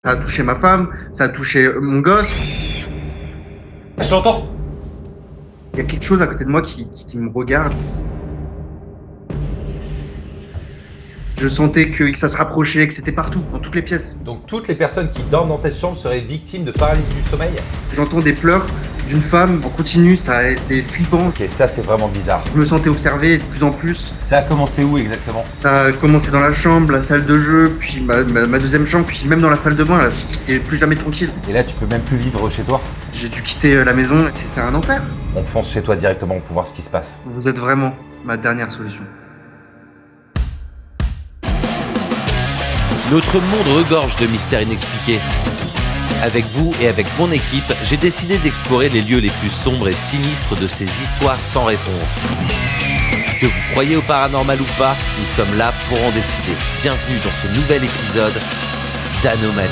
Ça a touché ma femme, ça a touché mon gosse. Je t'entends. Il y a quelque chose à côté de moi qui me regarde. Je sentais que ça se rapprochait, que c'était partout, dans toutes les pièces. Donc toutes les personnes qui dorment dans cette chambre seraient victimes de paralysie du sommeil? J'entends des pleurs d'une femme en continu, c'est flippant. Ok, ça c'est vraiment bizarre. Je me sentais observé de plus en plus. Ça a commencé où exactement? Ça a commencé dans la chambre, la salle de jeu, puis ma deuxième chambre, puis même dans la salle de bain, là, j'étais plus jamais tranquille. Et là tu peux même plus vivre chez toi? J'ai dû quitter la maison, c'est un enfer. On fonce chez toi directement pour voir ce qui se passe. Vous êtes vraiment ma dernière solution. Notre monde regorge de mystères inexpliqués. Avec vous et avec mon équipe, j'ai décidé d'explorer les lieux les plus sombres et sinistres de ces histoires sans réponse. Que vous croyez au paranormal ou pas, nous sommes là pour en décider. Bienvenue dans ce nouvel épisode d'Anomalie.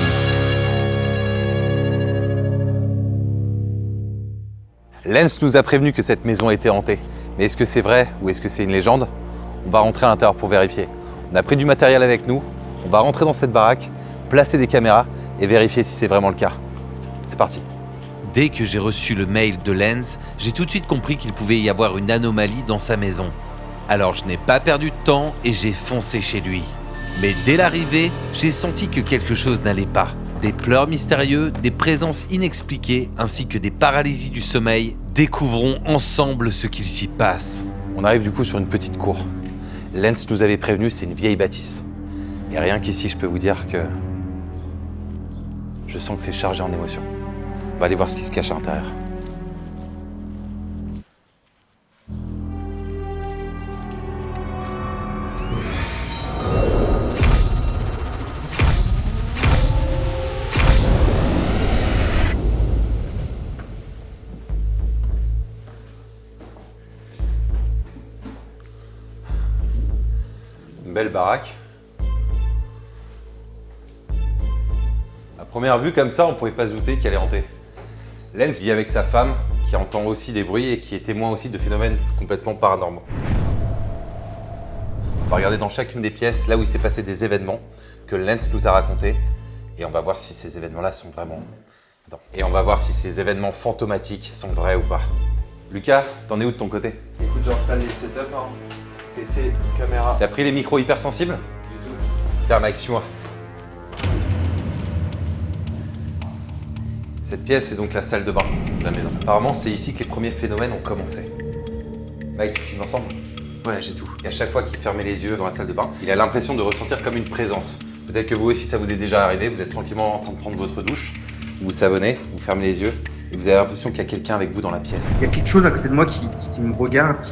Lens nous a prévenu que cette maison était hantée. Mais est-ce que c'est vrai ou est-ce que c'est une légende? On va rentrer à l'intérieur pour vérifier. On a pris du matériel avec nous. On va rentrer dans cette baraque, placer des caméras et vérifier si c'est vraiment le cas. C'est parti. Dès que j'ai reçu le mail de Lens, j'ai tout de suite compris qu'il pouvait y avoir une anomalie dans sa maison. Alors je n'ai pas perdu de temps et j'ai foncé chez lui. Mais dès l'arrivée, j'ai senti que quelque chose n'allait pas. Des pleurs mystérieux, des présences inexpliquées ainsi que des paralysies du sommeil. Découvrons ensemble ce qu'il s'y passe. On arrive du coup sur une petite cour. Lens nous avait prévenu, c'est une vieille bâtisse. Et rien qu'ici, je peux vous dire que je sens que c'est chargé en émotions. On va aller voir ce qui se cache à l'intérieur. Une belle baraque. À première vue, comme ça, on ne pouvait pas se douter qu'elle est hantée. Lens vit avec sa femme, qui entend aussi des bruits et qui est témoin aussi de phénomènes complètement paranormaux. On va regarder dans chacune des pièces, là où il s'est passé des événements que Lens nous a racontés, et on va voir si ces événements-là sont vraiment... Et on va voir si ces événements fantomatiques sont vrais ou pas. Lucas, t'en es où de ton côté? Écoute, j'installe les setups, hein. PC, caméra. T'as pris les micros hypersensibles? Du tout. Tiens, Mike, suis-moi. Cette pièce, c'est donc la salle de bain de la maison. Apparemment, c'est ici que les premiers phénomènes ont commencé. Mike, tu filmes ensemble? Ouais, j'ai tout. Et à chaque fois qu'il fermait les yeux dans la salle de bain, il a l'impression de ressentir comme une présence. Peut-être que vous aussi, ça vous est déjà arrivé, vous êtes tranquillement en train de prendre votre douche, vous vous savonnez, vous fermez les yeux, et vous avez l'impression qu'il y a quelqu'un avec vous dans la pièce. Il y a quelque chose à côté de moi qui me regarde,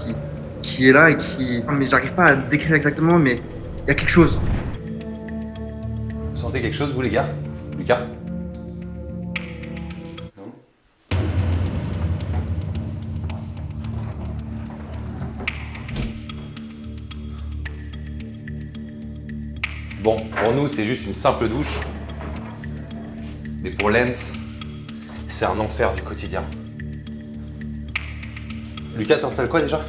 qui est là et qui... Mais j'arrive pas à décrire exactement, mais il y a quelque chose. Vous sentez quelque chose, vous les gars? Lucas? Non. Bon, pour nous, c'est juste une simple douche. Mais pour Lens, c'est un enfer du quotidien. Lucas, t'installes quoi déjà?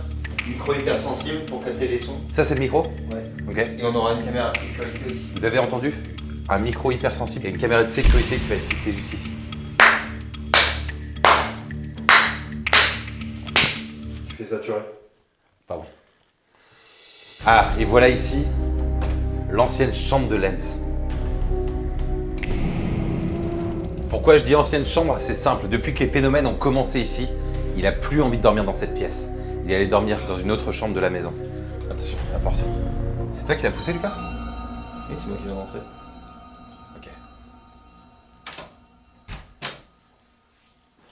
Micro hypersensible pour capter les sons. Ça, c'est le micro? Ouais. Ok. Et on aura une caméra de sécurité aussi. Vous avez entendu? Un micro hypersensible et une caméra de sécurité qui va être fixée juste ici. Tu fais saturer. Pardon. Ah, et voilà ici l'ancienne chambre de Lens. Pourquoi je dis ancienne chambre? C'est simple. Depuis que les phénomènes ont commencé ici, il a plus envie de dormir dans cette pièce. Il est allé dormir dans une autre chambre de la maison. Attention, la porte. C'est toi qui l'as poussé, Lucas? Oui, c'est moi qui vais rentrer. Ok.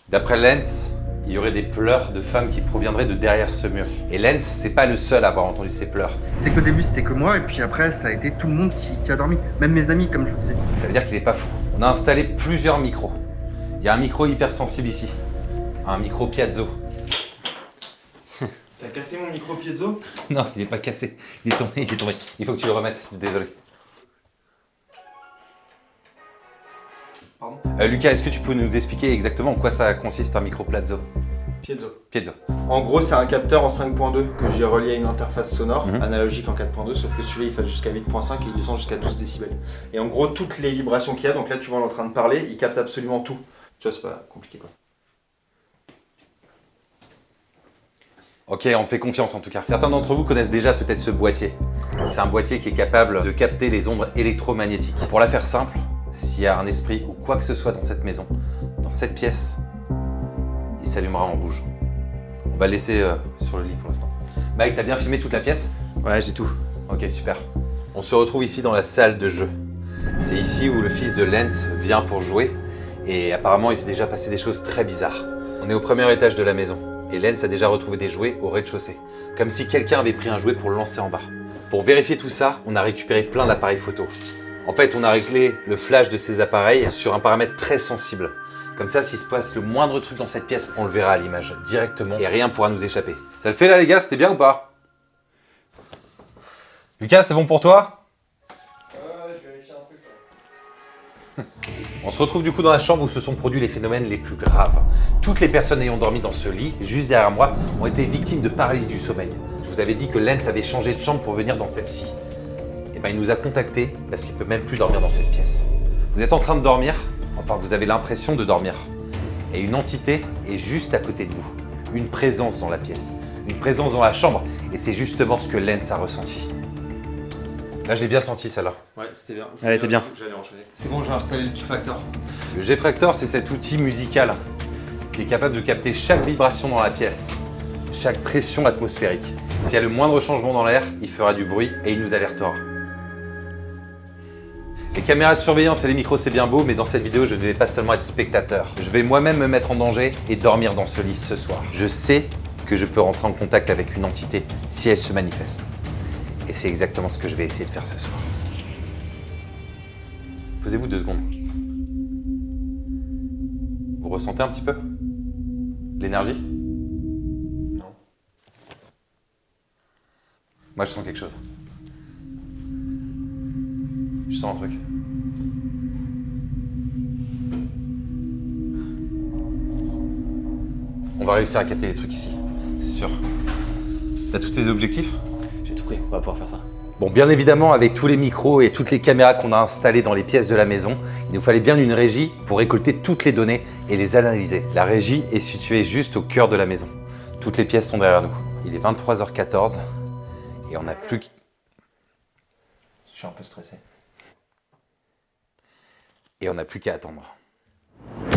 D'après Lens, il y aurait des pleurs de femmes qui proviendraient de derrière ce mur. Et Lens, c'est pas le seul à avoir entendu ces pleurs. C'est qu'au début, c'était que moi, et puis après, ça a été tout le monde qui a dormi. Même mes amis, comme je vous disais. Ça veut dire qu'il est pas fou. On a installé plusieurs micros. Il y a un micro hypersensible ici. Un micro piezo. T'as cassé mon micro piezo? Non, il est pas cassé. Il est tombé, il est tombé. Il faut que tu le remettes. Désolé. Pardon? Lucas, est-ce que tu peux nous expliquer exactement en quoi ça consiste un micro piezo? Piezo. Piezo. En gros, c'est un capteur en 5.2 que j'ai relié à une interface sonore Mhm. analogique en 4.2, sauf que celui-là il fait jusqu'à 8.5 et il descend jusqu'à 12 décibels. Et en gros, toutes les vibrations qu'il y a, donc là tu vois, on est en train de parler, il capte absolument tout. Tu vois, c'est pas compliqué quoi. Ok, on te fait confiance en tout cas. Certains d'entre vous connaissent déjà peut-être ce boîtier. C'est un boîtier qui est capable de capter les ondes électromagnétiques. Pour la faire simple, s'il y a un esprit ou quoi que ce soit dans cette maison, dans cette pièce, il s'allumera en rouge. On va le laisser sur le lit pour l'instant. Mike, t'as bien filmé toute la pièce? Ouais, j'ai tout. Ok, super. On se retrouve ici dans la salle de jeu. C'est ici où le fils de Lens vient pour jouer et apparemment il s'est déjà passé des choses très bizarres. On est au premier étage de la maison et Lens a déjà retrouvé des jouets au rez-de-chaussée, comme si quelqu'un avait pris un jouet pour le lancer en bas. Pour vérifier tout ça, on a récupéré plein d'appareils photo. En fait, on a réglé le flash de ces appareils sur un paramètre très sensible. Comme ça, s'il se passe le moindre truc dans cette pièce, on le verra à l'image directement et rien pourra nous échapper. Ça le fait là les gars, c'était bien ou pas? Lucas, c'est bon pour toi? Je vérifie un truc. On se retrouve du coup dans la chambre où se sont produits les phénomènes les plus graves. Toutes les personnes ayant dormi dans ce lit, juste derrière moi, ont été victimes de paralysie du sommeil. Je vous avais dit que Lens avait changé de chambre pour venir dans celle-ci. Et ben il nous a contactés parce qu'il peut même plus dormir dans cette pièce. Vous êtes en train de dormir, enfin vous avez l'impression de dormir. Et une entité est juste à côté de vous. Une présence dans la pièce, une présence dans la chambre. Et c'est justement ce que Lens a ressenti. Là je l'ai bien senti celle-là. Ouais, c'était bien. Elle était bien. J'allais enchaîner. C'est bon, j'ai installé le G-Factor. Le G-Fractor, c'est cet outil musical qui est capable de capter chaque vibration dans la pièce, chaque pression atmosphérique. S'il y a le moindre changement dans l'air, il fera du bruit et il nous alertera. Les caméras de surveillance et les micros, c'est bien beau, mais dans cette vidéo, je ne vais pas seulement être spectateur. Je vais moi-même me mettre en danger et dormir dans ce lit ce soir. Je sais que je peux rentrer en contact avec une entité si elle se manifeste. Et c'est exactement ce que je vais essayer de faire ce soir. Posez-vous 2 secondes. Vous ressentez un petit peu l'énergie? Non. Moi, je sens quelque chose. Je sens un truc. On va réussir à capter les trucs ici, c'est sûr. T'as tous tes objectifs? J'ai tout pris, on va pouvoir faire ça. Bon, bien évidemment, avec tous les micros et toutes les caméras qu'on a installées dans les pièces de la maison, il nous fallait bien une régie pour récolter toutes les données et les analyser. La régie est située juste au cœur de la maison. Toutes les pièces sont derrière nous. Il est 23h14 et on n'a plus qu'... Je suis un peu stressé. Et on n'a plus qu'à attendre.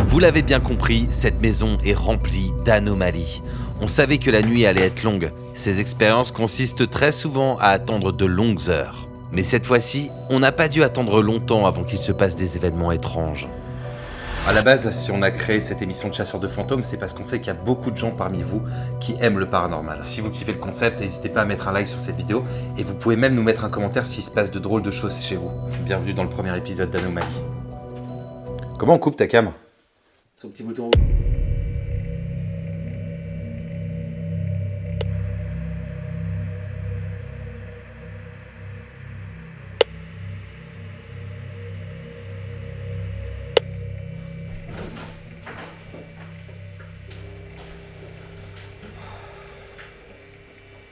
Vous l'avez bien compris, cette maison est remplie d'anomalies. On savait que la nuit allait être longue. Ces expériences consistent très souvent à attendre de longues heures. Mais cette fois-ci, on n'a pas dû attendre longtemps avant qu'il se passe des événements étranges. À la base, si on a créé cette émission de chasseurs de fantômes, c'est parce qu'on sait qu'il y a beaucoup de gens parmi vous qui aiment le paranormal. Si vous kiffez le concept, n'hésitez pas à mettre un like sur cette vidéo et vous pouvez même nous mettre un commentaire s'il se passe de drôles de choses chez vous. Bienvenue dans le premier épisode d'Anomalie. Comment on coupe ta cam? Son petit bouton.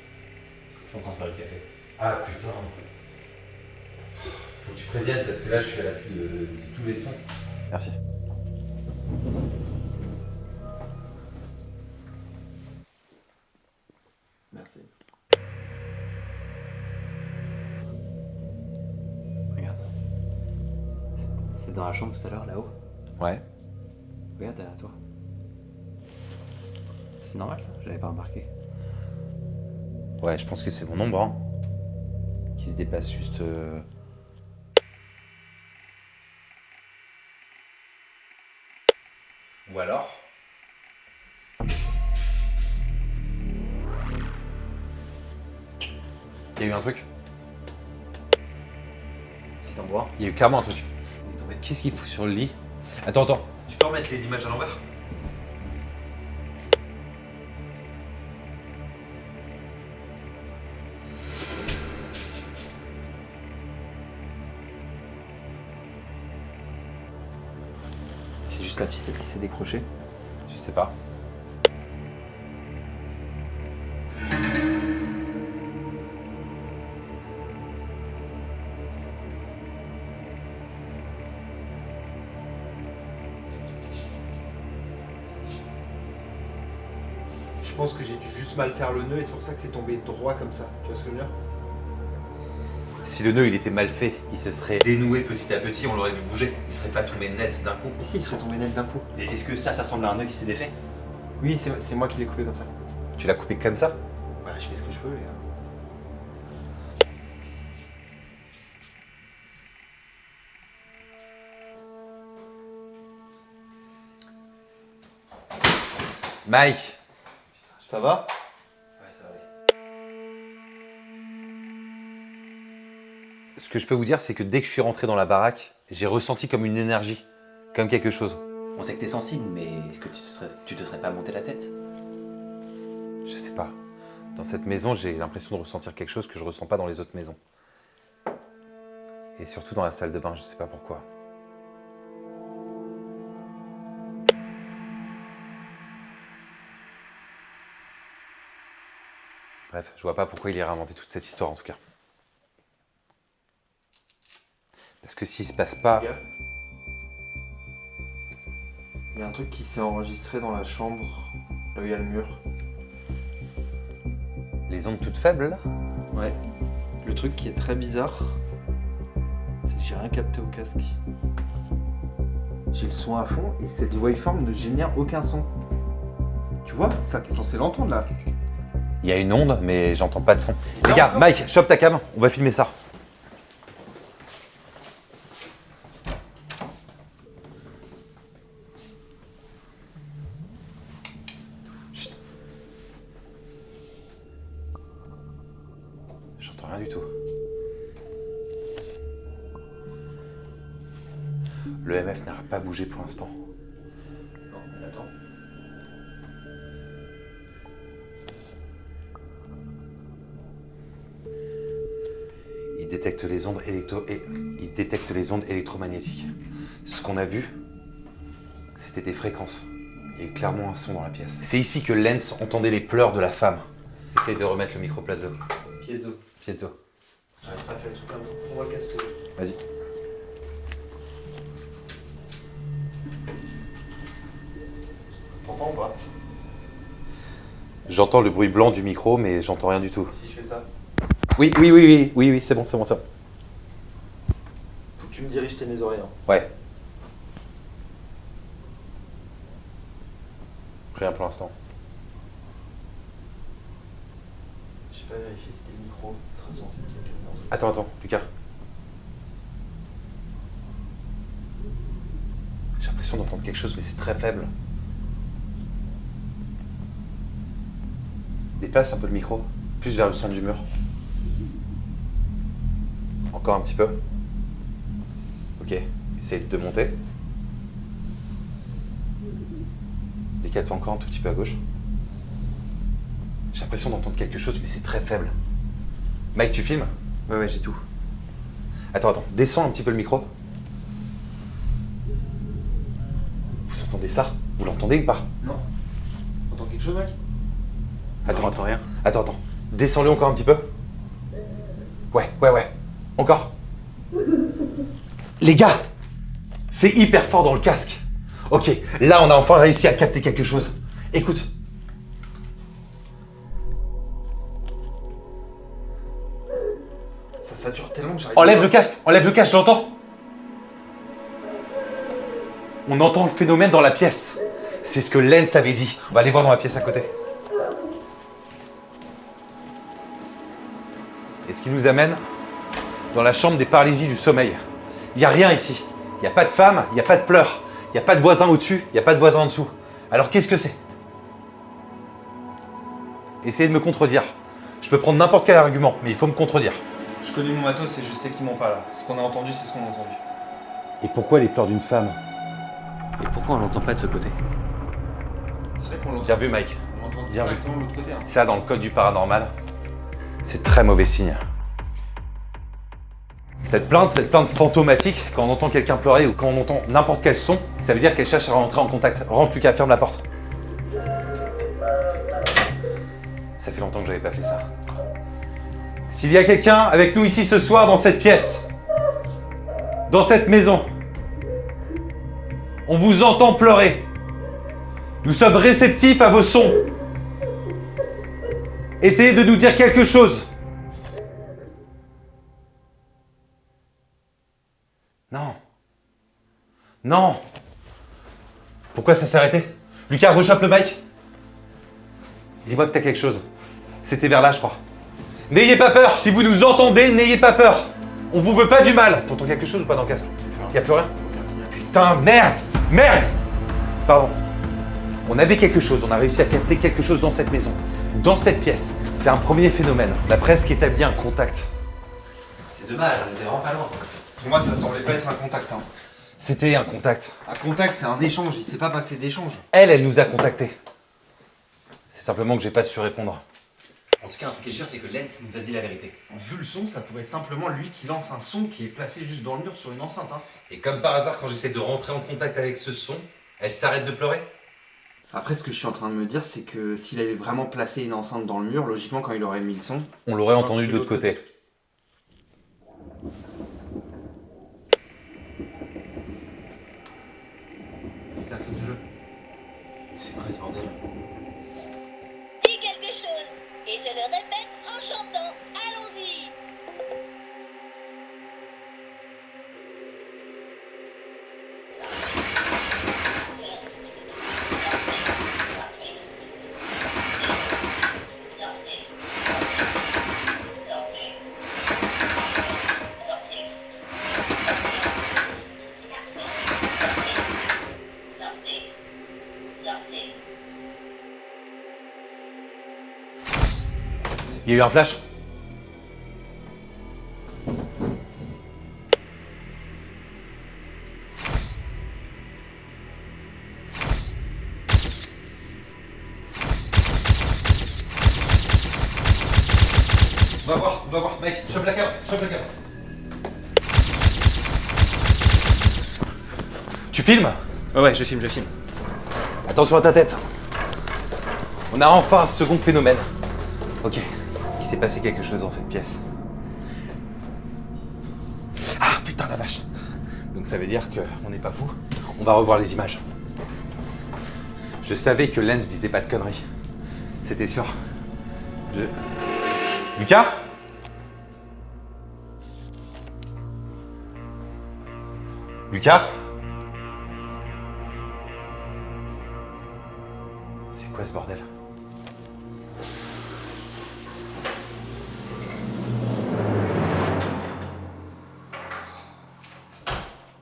Je suis en train de faire le café. Ah putain. Faut que tu préviennes parce que là je suis à l'affût de tous les sons. Merci. Merci. Regarde. C'est dans la chambre tout à l'heure, là-haut. Ouais. Regarde derrière toi. C'est normal ça, j'avais pas remarqué. Ouais, je pense que c'est mon ombre hein, qui se dépasse juste. Ou alors. Il y a eu un truc. C'est en bois. Il y a eu clairement un truc. Qu'est-ce qu'il fout sur le lit? Attends. Tu peux remettre les images à l'envers? C'est juste la ficelle qui s'est décrochée. Je sais pas. pense que j'ai dû juste mal faire le nœud et c'est pour ça que c'est tombé droit comme ça. Tu vois ce que je veux dire? Si le nœud il était mal fait, il se serait dénoué petit à petit, on l'aurait vu bouger. Il serait pas tombé net d'un coup. Et si, il serait tombé net d'un coup. Et est-ce que ça ressemble à un nœud qui s'est défait? Oui, c'est moi qui l'ai coupé comme ça. Tu l'as coupé comme ça? Bah, je fais ce que je peux, les gars. Mike! Ça va? Ouais, ça va aller. Ce que je peux vous dire, c'est que dès que je suis rentré dans la baraque, j'ai ressenti comme une énergie, comme quelque chose. On sait que t'es sensible, mais est-ce que tu te serais pas monté la tête? Je sais pas. Dans cette maison, j'ai l'impression de ressentir quelque chose que je ressens pas dans les autres maisons. Et surtout dans la salle de bain, je sais pas pourquoi. Bref, je vois pas pourquoi il irait inventer toute cette histoire en tout cas. Parce que s'il se passe pas... Il y a un truc qui s'est enregistré dans la chambre, là où il y a le mur. Les ondes toutes faibles là? Ouais. Le truc qui est très bizarre, c'est que j'ai rien capté au casque. J'ai le son à fond et cette waveform ne génère aucun son. Tu vois, ça t'es censé l'entendre là. Il y a une onde, mais j'entends pas de son. Et là Les gars, encore Mike, chope ta cam, on va filmer ça. Chut. J'entends rien du tout. Le MF n'aura pas bougé pour l'instant. Non, mais attends. Il détecte les ondes il détecte les ondes électromagnétiques. Ce qu'on a vu, c'était des fréquences. Il y a eu clairement un son dans la pièce. C'est ici que Lens entendait les pleurs de la femme. Essaye de remettre le micro Plazo. Piezo. Piezo. J'arrive pas à faire le truc comme ça. On va le casser. Vas-y. T'entends ou pas? J'entends le bruit blanc du micro, mais j'entends rien du tout. Si je fais ça, Oui, c'est bon. faut que tu me diriges tes oreilles. Hein. Ouais. Rien pour l'instant. J'ai pas vérifié si c'était le micro très sensible. Attends, Lucas. J'ai l'impression d'entendre quelque chose, mais c'est très faible. Déplace un peu le micro, plus vers le son du mur. Encore un petit peu. Ok, essaye de monter. Décale-toi encore un tout petit peu à gauche. J'ai l'impression d'entendre quelque chose, mais c'est très faible. Mike, tu filmes? Ouais, j'ai tout. Attends, descends un petit peu le micro. Vous entendez ça? Vous l'entendez ou pas? Non. T'entends quelque chose, mec? Attends, rien. Attends. Descends-le encore un petit peu. Ouais. Encore. Les gars, c'est hyper fort dans le casque. Ok, là on a enfin réussi à capter quelque chose. Écoute. Ça sature tellement que j'arrive Enlève le casque, je l'entends. On entend le phénomène dans la pièce. C'est ce que Lens avait dit. On va aller voir dans la pièce à côté. Et ce qui nous amène dans la chambre des paralysies du sommeil. Il n'y a rien ici. Il n'y a pas de femme, il n'y a pas de pleurs. Il n'y a pas de voisin au-dessus, il n'y a pas de voisin en dessous. Alors qu'est-ce que c'est? Essayez de me contredire. Je peux prendre n'importe quel argument, mais il faut me contredire. Je connais mon matos et je sais qu'ils m'ont pas là. Ce qu'on a entendu, c'est ce qu'on a entendu. Et pourquoi les pleurs d'une femme? Et pourquoi on l'entend pas de ce côté? C'est vrai qu'on l'entend. Bien vu, Mike. On l'entend Bien vu. distinctement de l'autre côté. Hein. Ça, dans le code du paranormal, c'est très mauvais signe. Cette plainte fantomatique, quand on entend quelqu'un pleurer ou quand on entend n'importe quel son, ça veut dire qu'elle cherche à rentrer en contact. Rentre, Lucas, ferme la porte. Ça fait longtemps que j'avais pas fait ça. S'il y a quelqu'un avec nous ici ce soir dans cette pièce, dans cette maison, on vous entend pleurer. Nous sommes réceptifs à vos sons. Essayez de nous dire quelque chose. Non. Non. Pourquoi ça s'est arrêté? Lucas, rechoppe le mic. Dis-moi que t'as quelque chose. C'était vers là, je crois. N'ayez pas peur. Si vous nous entendez, n'ayez pas peur. On vous veut pas du mal. T'entends quelque chose ou pas dans le casque? Y'a plus rien? Putain, merde. Merde. Pardon. On avait quelque chose. On a réussi à capter quelque chose dans cette maison. Dans cette pièce. C'est un premier phénomène. On a presque établi un contact. C'est dommage, on était vraiment pas loin. Pour moi, ça semblait pas être un contact. Hein. C'était un contact. Un contact, c'est un échange. Il s'est pas passé d'échange. Elle nous a contactés. C'est simplement que j'ai pas su répondre. En tout cas, un truc qui est sûr, c'est que Lens nous a dit la vérité. Vu le son, ça pourrait être simplement lui qui lance un son qui est placé juste dans le mur sur une enceinte. Hein. Et comme par hasard, quand j'essaie de rentrer en contact avec ce son, elle s'arrête de pleurer. Après, ce que je suis en train de me dire, c'est que s'il avait vraiment placé une enceinte dans le mur, logiquement, quand il aurait mis le son, On l'aurait entendu de l'autre côté. c'est la scène du jeu. C'est quoi ce bordel? Dis quelque chose, et je le répète en chantant. Allons-y. Il y a eu un flash. On va voir, mec, chope la caméra. Tu filmes? Ouais, je filme. Attention à ta tête. On a enfin un second phénomène. Ok, il s'est passé quelque chose dans cette pièce. Ah putain la vache. Donc ça veut dire qu'on n'est pas fou. On va revoir les images. Je savais que Lens disait pas de conneries. C'était sûr. Lucas? Lucas? C'est quoi ce bordel?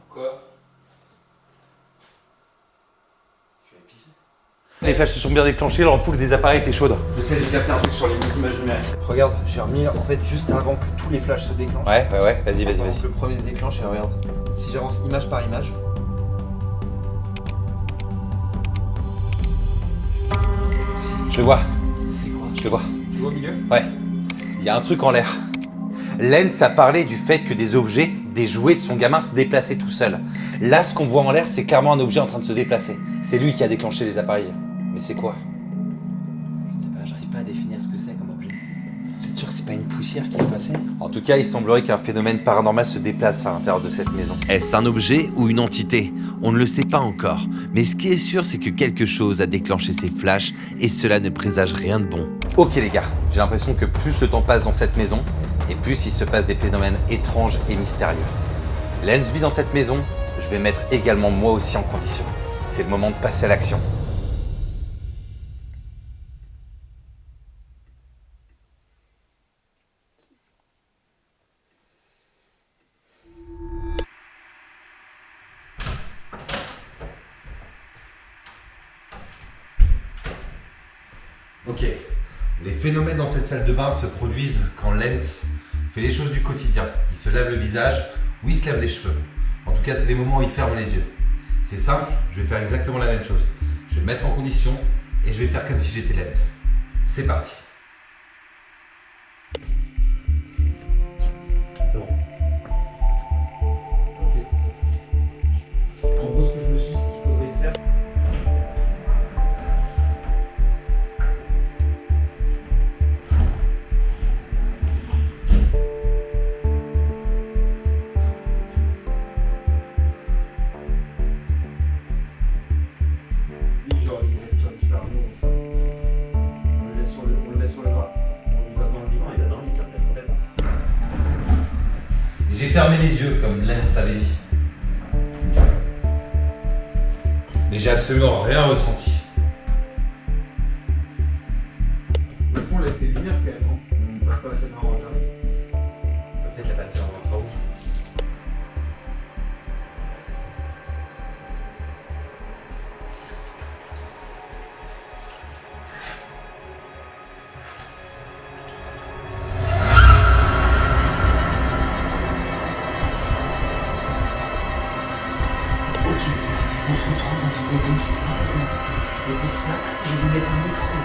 Quoi? Je vais pisser. Les flashs se sont bien déclenchés, l'ampoule des appareils était chaude. J'essaie de capter un truc sur les images numériques. Regarde, j'ai remis en fait juste avant que tous les flashs se déclenchent. Ouais, vas-y. Le premier se déclenche et regarde. Si j'avance image par image. Je le vois. C'est quoi? Je le vois. Tu vois au milieu? Ouais. Il y a un truc en l'air. Lens a parlé du fait que des objets, des jouets de son gamin se déplaçaient tout seuls. Là, ce qu'on voit en l'air, c'est clairement un objet en train de se déplacer. C'est lui qui a déclenché les appareils. Mais c'est quoi? Je sais pas, j'arrive pas à définir ce que c'est comme objet. C'est sûr que c'est pas une poussière qui est passée? En tout cas, il semblerait qu'un phénomène paranormal se déplace à l'intérieur de cette maison. Est-ce un objet ou une entité? On ne le sait pas encore. Mais ce qui est sûr, c'est que quelque chose a déclenché ces flashs et cela ne présage rien de bon. Ok les gars, j'ai l'impression que plus le temps passe dans cette maison, et plus il se passe des phénomènes étranges et mystérieux. Lens vit dans cette maison, je vais mettre également moi aussi en condition. C'est le moment de passer à l'action. Ok, les phénomènes dans cette salle de bain se produisent quand Lens fait les choses du quotidien. Il se lave le visage ou il se lave les cheveux. En tout cas, c'est des moments où il ferme les yeux. C'est simple, je vais faire exactement la même chose. Je vais me mettre en condition et je vais faire comme si j'étais Lens. C'est parti. En gros, ce que je me suis dit, ce qu'il faudrait faire. Genre, il reste un petit peu Arnaud, comme ça. On le met sur le bras. fermé les yeux comme Lens avait dit. Mais j'ai absolument rien ressenti. Laisse-moi laisser les lumières quand même. On passe pas la tête dans le jardin. On peut peut-être la passer en rentrant. Ok, on se retrouve dans une maison qui est quand même. Et pour ça, je vais lui mettre un micro.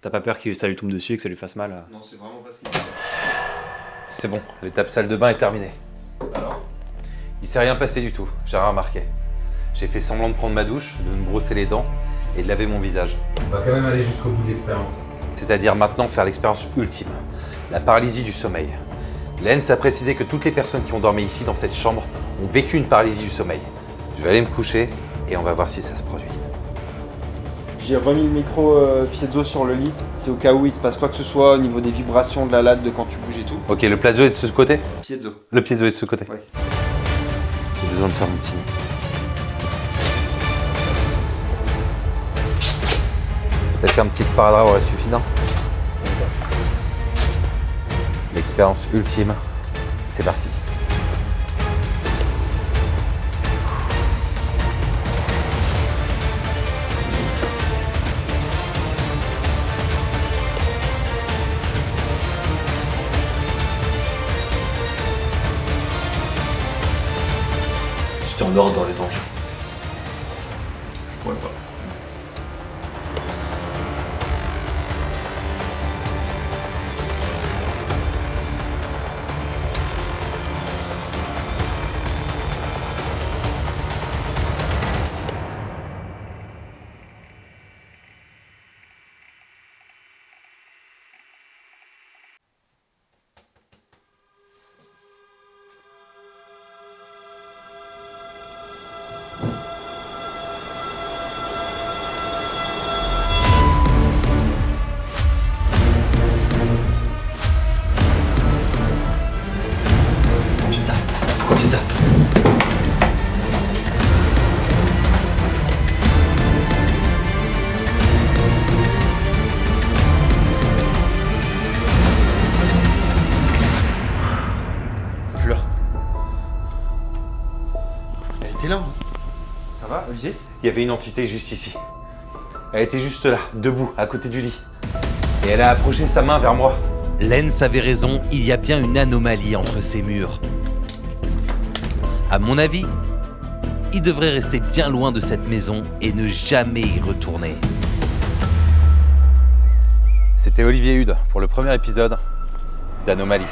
T'as pas peur que ça lui tombe dessus et que ça lui fasse mal Non, c'est vraiment pas ce qu'il C'est bon, l'étape salle de bain est terminée. Alors? Il s'est rien passé du tout, j'ai rien remarqué. J'ai fait semblant de prendre ma douche, de me brosser les dents et de laver mon visage. On va quand même aller jusqu'au bout de l'expérience. C'est-à-dire maintenant faire l'expérience ultime, la paralysie du sommeil. Lens a précisé que toutes les personnes qui ont dormi ici dans cette chambre ont vécu une paralysie du sommeil. Je vais aller me coucher et on va voir si ça se produit. J'ai remis le micro piezo sur le lit, c'est au cas où il se passe quoi que ce soit au niveau des vibrations de la latte de quand tu bouges et tout. Ok, le piezo est de ce côté? Piezo. Le piezo est de ce côté? Ouais. J'ai besoin de faire mon petit nid. Peut-être qu'un petit sparadrap aurait suffi, non? L'expérience ultime, c'est parti. Tu t'endors dans le danger. Je pourrais pas. Pourquoi tu fais ça? Plus là. Elle était là. Hein. Ça va, Olivier? Il y avait une entité juste ici. Elle était juste là, debout, à côté du lit. Et elle a approché sa main vers moi. Lens avait raison, il y a bien une anomalie entre ces murs. À mon avis, il devrait rester bien loin de cette maison et ne jamais y retourner. C'était Olivier Hude pour le premier épisode d'Anomalie.